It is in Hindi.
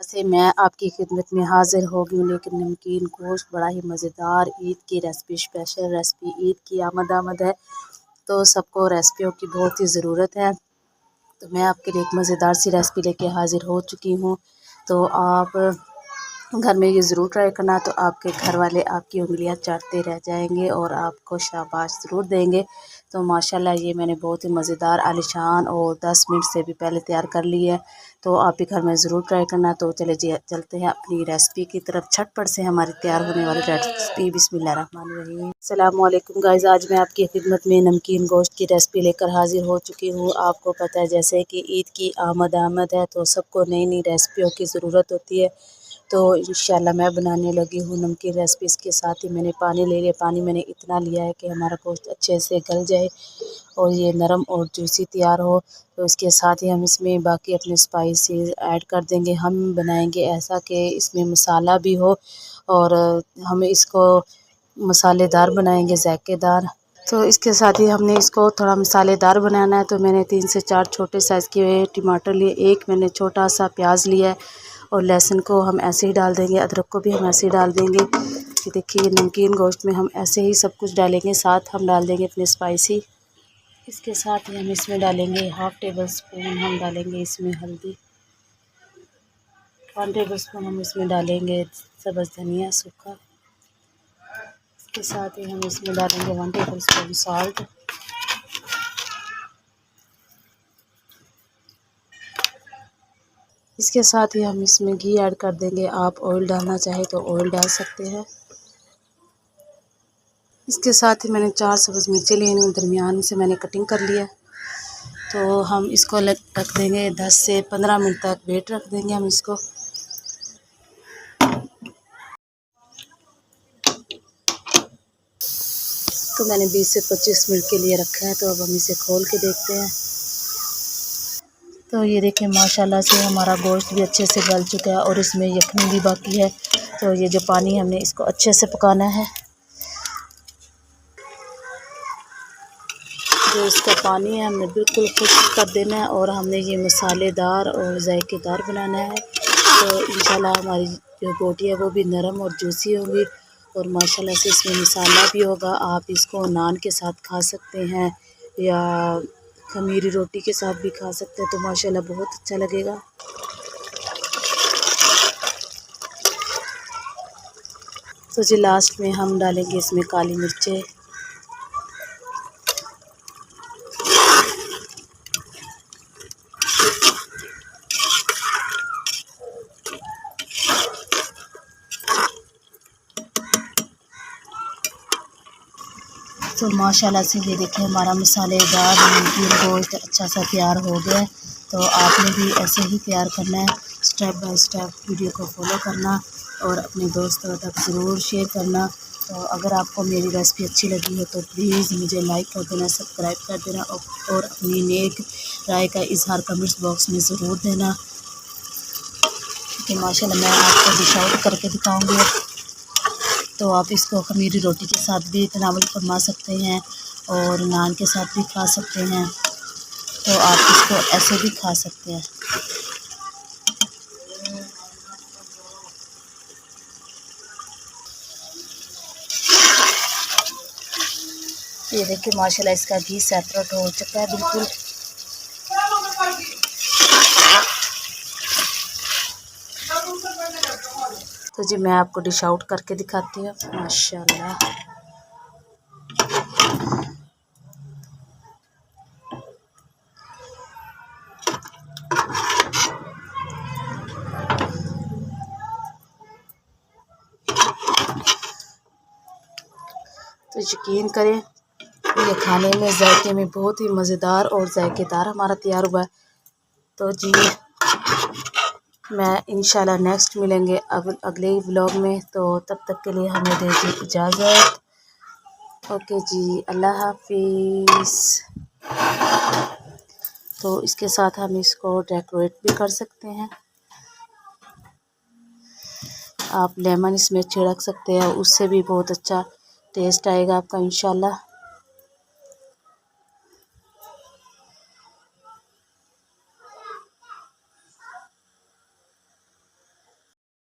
से मैं आपकी खिदमत में हाज़िर हो गई हूँ, लेकिन नमकीन गोश्त बड़ा ही मज़ेदार ईद की रेसिपी, स्पेशल रेसिपी। ईद की आमद है तो सबको रेसिपियों की बहुत ही ज़रूरत है। तो मैं आपके लिए एक मज़ेदार सी रेसिपी लेके हाज़िर हो चुकी हूँ। तो आप घर में ये ज़रूर ट्राई करना, तो आपके घर वाले आपकी उंगलियां चाटते रह जाएंगे और आपको शाबाश ज़रूर देंगे। तो माशाल्लाह ये मैंने बहुत ही मज़ेदार आलिशान और 10 मिनट से भी पहले तैयार कर ली है। तो आप भी घर में ज़रूर ट्राई करना। तो चले जी चलते हैं अपनी रेसिपी की तरफ। झटपट से हमारी तैयार होने वाली रेसिपी बिस्मिल्लाहिर्रहमानिर्रहीम। अस्सलाम वालेकुम गाइस, आज मैं आपकी खिदमत में नमकीन गोश्त की रेसिपी लेकर हाजिर हो चुकी हूँ। आपको पता है जैसे कि ईद की आमद है तो सबको नई नई रेसिपियों की ज़रूरत होती है। तो इंशाल्लाह मैं बनाने लगी हूँ नमकीन रेसिपी। इसके साथ ही मैंने पानी ले लिया। पानी मैंने इतना लिया है कि हमारा गोश्त अच्छे से गल जाए और ये नरम और जूसी तैयार हो। तो इसके साथ ही हम इसमें बाकी अपने स्पाइसेस ऐड कर देंगे। हम बनाएंगे ऐसा कि इसमें मसाला भी हो और हम इसको मसालेदार बनाएंगे, ज़ायकेदार। तो इसके साथ ही हमने इसको थोड़ा मसालेदार बनाना है। तो मैंने 3 से 4 छोटे साइज़ के टमाटर लिए, एक मैंने छोटा सा प्याज लिया है और लहसुन को हम ऐसे ही डाल देंगे, अदरक को भी हम ऐसे ही डाल देंगे। ये देखिए नमकीन गोश्त में हम ऐसे ही सब कुछ डालेंगे। साथ हम डाल देंगे अपने स्पाइसी। इसके साथ ही हम इसमें डालेंगे 1/2 टेबल स्पून हम डालेंगे इसमें हल्दी, 1 टेबल स्पून हम इसमें डालेंगे सब्ज़ धनिया सूखा। इसके साथ ही हम इसमें डालेंगे 1 टेबल स्पून सॉल्ट। इसके साथ ही हम इसमें घी ऐड कर देंगे। आप ऑयल डालना चाहे तो ऑयल डाल सकते हैं। इसके साथ ही मैंने 4 सब्ज़ मिर्चें ली हैं, दरमियान से मैंने कटिंग कर लिया। तो हम इसको रख देंगे 10 से 15 मिनट तक वेट रख देंगे हम इसको। तो मैंने 20 से 25 मिनट के लिए रखा है। तो अब हम इसे खोल के देखते हैं। तो ये देखें माशाल्लाह से हमारा गोश्त भी अच्छे से गल चुका है और इसमें यखनी भी बाकी है। तो ये जो पानी हमने इसको अच्छे से पकाना है। जो इसका पानी है हमने बिल्कुल खुश्क कर देना है और हमने ये मसालेदार और ज़ायकेदार बनाना है। तो इंशाल्लाह हमारी जो बोटी है वो भी नरम और जूसी होगी और माशाल्लाह से इसमें मसाला भी होगा। आप इसको नान के साथ खा सकते हैं या खमीरी रोटी के साथ भी खा सकते हैं। तो माशाल्लाह बहुत अच्छा लगेगा। तो जी लास्ट में हम डालेंगे इसमें काली मिर्चें। तो माशाल्लाह से ये देखिए हमारा मसालेदार नमकीन गोश्त अच्छा सा तैयार हो गया है। तो आपने भी ऐसे ही तैयार करना है, स्टेप बाय स्टेप वीडियो को फॉलो करना और अपने दोस्तों तक ज़रूर शेयर करना। तो अगर आपको मेरी रेसिपी अच्छी लगी है तो प्लीज़ मुझे लाइक कर देना, सब्सक्राइब कर देना और अपनी नेक राय का इज़हार कमेंट्स बॉक्स में ज़रूर देना कि माशाल्लाह मैं आपको डिश आउट करके दिखाऊँगी। तो आप इसको खमीरी रोटी के साथ भी तनावल फरमा सकते हैं और नान के साथ भी खा सकते हैं। तो आप इसको ऐसे भी खा सकते हैं। ये देखिए माशाल्लाह इसका घी सेपरेट हो चुका है बिल्कुल। तो जी मैं आपको डिश आउट करके दिखाती हूँ। माशाल्लाह तो यकीन करें ये खाने में जायके में बहुत ही मज़ेदार और जायकेदार हमारा तैयार हुआ है। तो जी मैं इंशाल्लाह नेक्स्ट मिलेंगे अगले व्लॉग में। तो तब तक के लिए हमें दीजिए इजाज़त। ओके जी, अल्लाह हाफिज़। तो इसके साथ हम इसको डेकोरेट भी कर सकते हैं। आप लेमन इसमें छिड़क सकते हैं, उससे भी बहुत अच्छा टेस्ट आएगा आपका इंशाल्लाह।